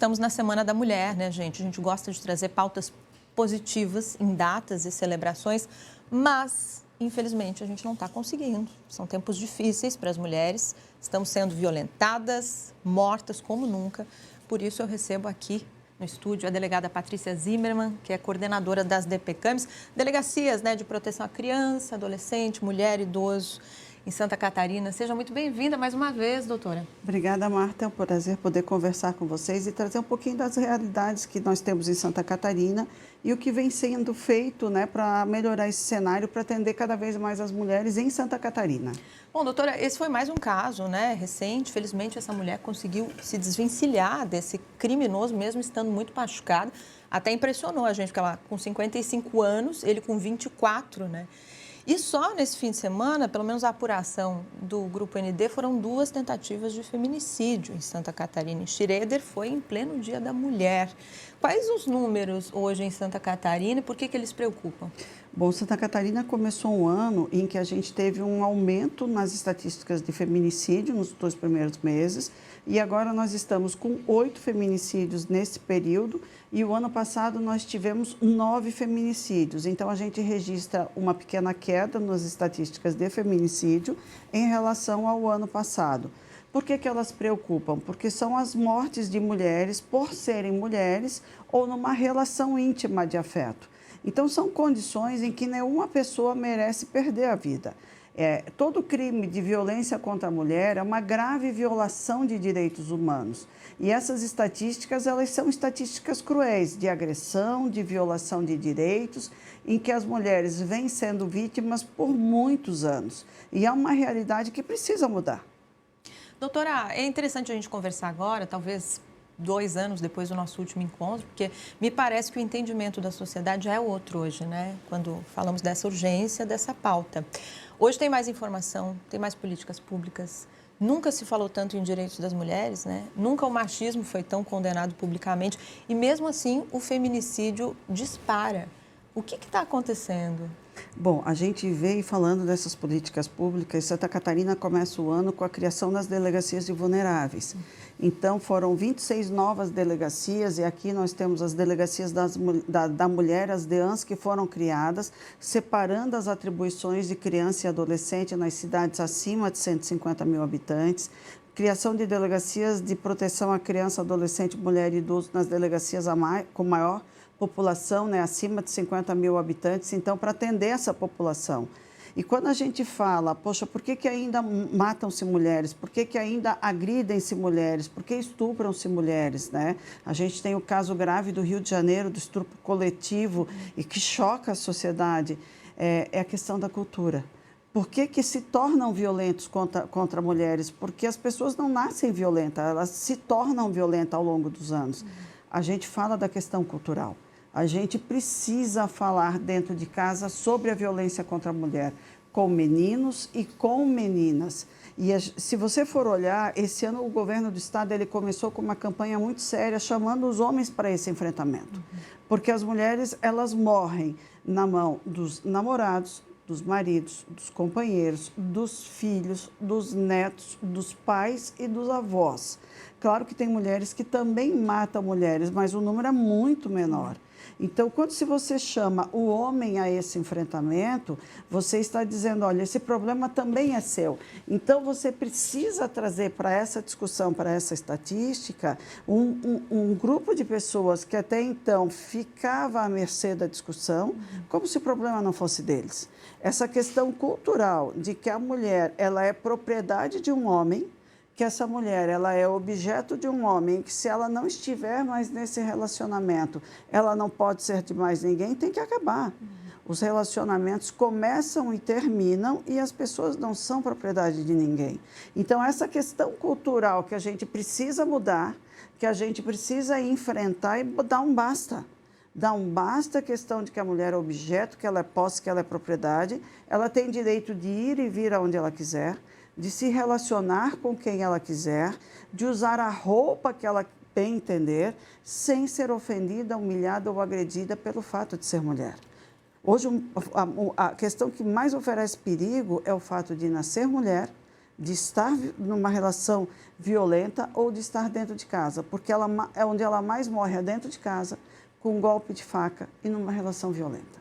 Estamos na Semana da Mulher, né, gente? A gente gosta de trazer pautas positivas em datas e celebrações, mas, infelizmente, a gente não está conseguindo. São tempos difíceis para as mulheres, estamos sendo violentadas, mortas como nunca. Por isso, eu recebo aqui no estúdio a delegada Patrícia Zimmermann, que é coordenadora das DPCAMs, delegacias, né, de proteção à criança, adolescente, mulher, idoso, em Santa Catarina. Seja muito bem-vinda mais uma vez, doutora. Obrigada, Marta. É um prazer poder conversar com vocês e trazer um pouquinho das realidades que nós temos em Santa Catarina e o que vem sendo feito, né, para melhorar esse cenário, para atender cada vez mais as mulheres em Santa Catarina. Bom, doutora, esse foi mais um caso, né, recente. Felizmente, essa mulher conseguiu se desvencilhar desse criminoso, mesmo estando muito machucada. Até impressionou a gente, porque ela com 55 anos, ele com 24, né? E só nesse fim de semana, pelo menos a apuração do Grupo ND, foram 2 tentativas de feminicídio em Santa Catarina. Em Schroeder foi em pleno Dia da Mulher. Quais os números hoje em Santa Catarina e por que eles preocupam? Bom, Santa Catarina começou um ano em que a gente teve um aumento nas estatísticas de feminicídio nos 2 primeiros meses e agora nós estamos com 8 feminicídios nesse período e o ano passado nós tivemos 9 feminicídios. Então, a gente registra uma pequena queda nas estatísticas de feminicídio em relação ao ano passado. Por que elas preocupam? Porque são as mortes de mulheres por serem mulheres ou numa relação íntima de afeto. Então, são condições em que nenhuma pessoa merece perder a vida. Todo crime de violência contra a mulher é uma grave violação de direitos humanos. E essas estatísticas, elas são estatísticas cruéis de agressão, de violação de direitos, em que as mulheres vêm sendo vítimas por muitos anos. E é uma realidade que precisa mudar. Doutora, é interessante a gente conversar agora, talvez 2 anos depois do nosso último encontro, porque me parece que o entendimento da sociedade já é outro hoje, né? Quando falamos dessa urgência, dessa pauta. Hoje tem mais informação, tem mais políticas públicas. Nunca se falou tanto em direitos das mulheres, né? Nunca o machismo foi tão condenado publicamente. E mesmo assim, o feminicídio dispara. O que está acontecendo? Bom, a gente veio falando dessas políticas públicas. Santa Catarina começa o ano com a criação das delegacias de vulneráveis. Então, foram 26 novas delegacias e aqui nós temos as delegacias da mulher, as DEANs, que foram criadas, separando as atribuições de criança e adolescente nas cidades acima de 150 mil habitantes, criação de delegacias de proteção à criança, adolescente, mulher e idoso nas delegacias com maior população, né, acima de 50 mil habitantes, então, para atender essa população. E quando a gente fala, poxa, por que ainda matam-se mulheres? Por que ainda agridem-se mulheres? Por que estupram-se mulheres, né? A gente tem o caso grave do Rio de Janeiro, do estupro coletivo, e que choca a sociedade, é a questão da cultura. Por que se tornam violentos contra mulheres? Porque as pessoas não nascem violentas, elas se tornam violentas ao longo dos anos. A gente fala da questão cultural. A gente precisa falar dentro de casa sobre a violência contra a mulher, com meninos e com meninas. E se você for olhar, esse ano o governo do estado ele começou com uma campanha muito séria, chamando os homens para esse enfrentamento. Porque as mulheres, elas morrem na mão dos namorados, dos maridos, dos companheiros, dos filhos, dos netos, dos pais e dos avós. Claro que tem mulheres que também matam mulheres, mas o número é muito menor. Então, se você chama o homem a esse enfrentamento, você está dizendo, olha, esse problema também é seu. Então, você precisa trazer para essa discussão, para essa estatística, um grupo de pessoas que até então ficava à mercê da discussão, como se o problema não fosse deles. Essa questão cultural de que a mulher ela é propriedade de um homem, que essa mulher ela é objeto de um homem, que se ela não estiver mais nesse relacionamento, ela não pode ser de mais ninguém, tem que acabar. Os relacionamentos começam e terminam e as pessoas não são propriedade de ninguém. Então, essa questão cultural que a gente precisa mudar, que a gente precisa enfrentar e dar um basta. Dar um basta a questão de que a mulher é objeto, que ela é posse, que ela é propriedade, ela tem direito de ir e vir aonde ela quiser, de se relacionar com quem ela quiser, de usar a roupa que ela bem entender, sem ser ofendida, humilhada ou agredida pelo fato de ser mulher. Hoje, a questão que mais oferece perigo é o fato de nascer mulher, de estar numa relação violenta ou de estar dentro de casa, porque é onde ela mais morre, é dentro de casa, com um golpe de faca e numa relação violenta.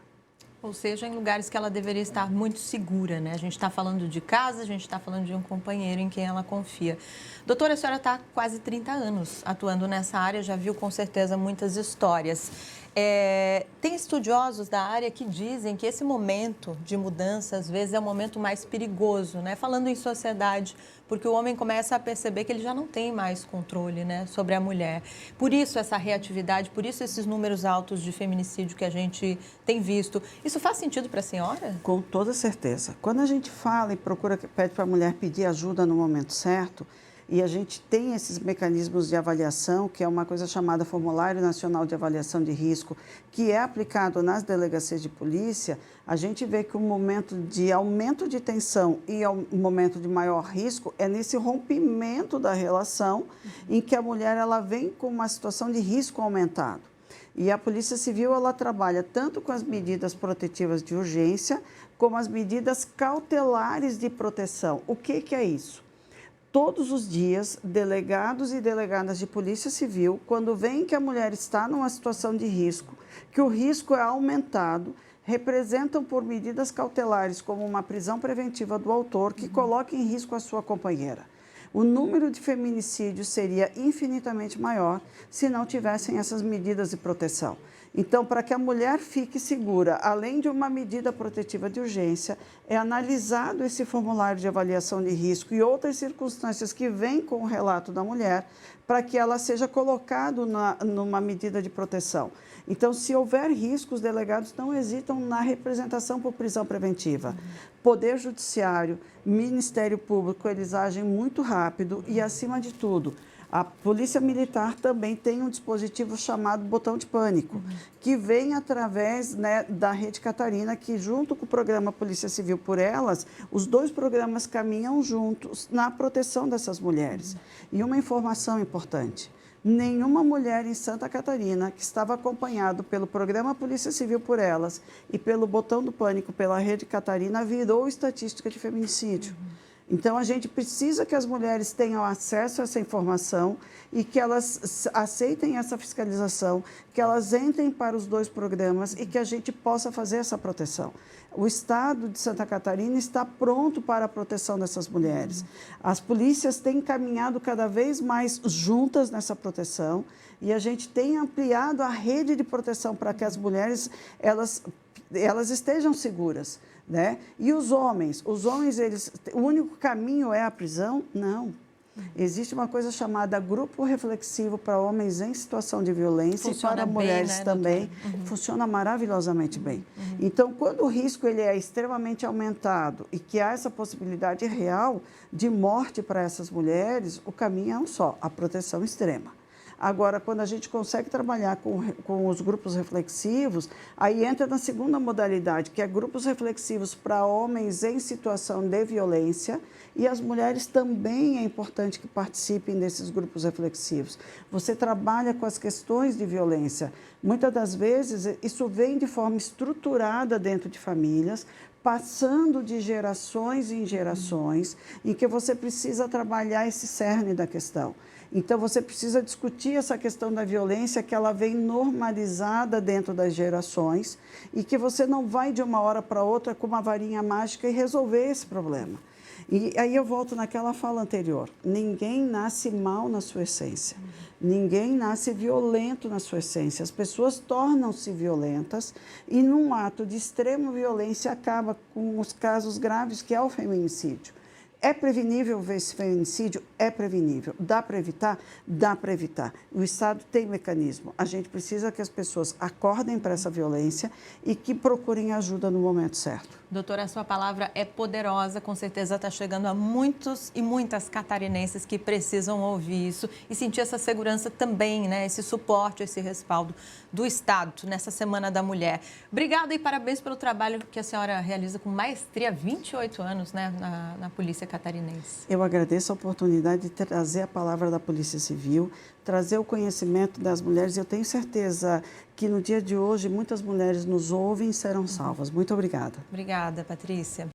Ou seja, em lugares que ela deveria estar muito segura, né? A gente está falando de casa, a gente está falando de um companheiro em quem ela confia. Doutora, a senhora está há quase 30 anos atuando nessa área, já viu com certeza muitas histórias. Tem estudiosos da área que dizem que esse momento de mudança, às vezes, é o momento mais perigoso, né? Falando em sociedade, porque o homem começa a perceber que ele já não tem mais controle, né, sobre a mulher. Por isso essa reatividade, por isso esses números altos de feminicídio que a gente tem visto. Isso faz sentido para a senhora? Com toda certeza. Quando a gente fala e pede para a mulher pedir ajuda no momento certo, e a gente tem esses mecanismos de avaliação, que é uma coisa chamada Formulário Nacional de Avaliação de Risco, que é aplicado nas delegacias de polícia, a gente vê que o momento de aumento de tensão e o momento de maior risco é nesse rompimento da relação, em que a mulher ela vem com uma situação de risco aumentado. E a Polícia Civil ela trabalha tanto com as medidas protetivas de urgência, como as medidas cautelares de proteção. O que é isso? Todos os dias, delegados e delegadas de Polícia Civil, quando veem que a mulher está numa situação de risco, que o risco é aumentado, representam por medidas cautelares, como uma prisão preventiva do autor, que coloque em risco a sua companheira. O número de feminicídios seria infinitamente maior se não tivessem essas medidas de proteção. Então, para que a mulher fique segura, além de uma medida protetiva de urgência, é analisado esse formulário de avaliação de risco e outras circunstâncias que vêm com o relato da mulher, para que ela seja colocada numa medida de proteção. Então, se houver risco, os delegados não hesitam na representação por prisão preventiva. Poder Judiciário, Ministério Público, eles agem muito rápido e, acima de tudo, a Polícia Militar também tem um dispositivo chamado botão de pânico, que vem através, né, da Rede Catarina, que junto com o programa Polícia Civil por Elas, os dois programas caminham juntos na proteção dessas mulheres. E uma informação importante: nenhuma mulher em Santa Catarina que estava acompanhado pelo programa Polícia Civil por Elas e pelo botão do pânico pela Rede Catarina virou estatística de feminicídio. Então, a gente precisa que as mulheres tenham acesso a essa informação e que elas aceitem essa fiscalização, que elas entrem para os dois programas e que a gente possa fazer essa proteção. O Estado de Santa Catarina está pronto para a proteção dessas mulheres. As polícias têm caminhado cada vez mais juntas nessa proteção e a gente tem ampliado a rede de proteção para que as mulheres elas estejam seguras. Né? E os homens, o único caminho é a prisão? Não. Existe uma coisa chamada grupo reflexivo para homens em situação de violência. Funciona e para mulheres bem, né, também. Funciona maravilhosamente bem. Então, quando o risco ele é extremamente aumentado e que há essa possibilidade real de morte para essas mulheres, o caminho é um só: a proteção extrema. Agora, quando a gente consegue trabalhar com os grupos reflexivos, aí entra na segunda modalidade, que é grupos reflexivos para homens em situação de violência, e as mulheres também é importante que participem desses grupos reflexivos. Você trabalha com as questões de violência. Muitas das vezes, isso vem de forma estruturada dentro de famílias, passando de gerações em gerações, em que você precisa trabalhar esse cerne da questão. Então, você precisa discutir essa questão da violência, que ela vem normalizada dentro das gerações e que você não vai de uma hora para outra com uma varinha mágica e resolver esse problema. E aí eu volto naquela fala anterior: ninguém nasce mal na sua essência, ninguém nasce violento na sua essência. As pessoas tornam-se violentas e, num ato de extrema violência, acaba com os casos graves, que é o feminicídio. É prevenível ver esse feminicídio? É prevenível. Dá para evitar? Dá para evitar. O Estado tem mecanismo. A gente precisa que as pessoas acordem para essa violência e que procurem ajuda no momento certo. Doutora, a sua palavra é poderosa, com certeza está chegando a muitos e muitas catarinenses que precisam ouvir isso e sentir essa segurança também, né? Esse suporte, esse respaldo do Estado nessa Semana da Mulher. Obrigada e parabéns pelo trabalho que a senhora realiza com maestria há 28 anos, né, na Polícia Catarinense. Eu agradeço a oportunidade de trazer a palavra da Polícia Civil, trazer o conhecimento das mulheres. Eu tenho certeza que no dia de hoje muitas mulheres nos ouvem e serão salvas. Muito obrigada. Obrigada, Patrícia.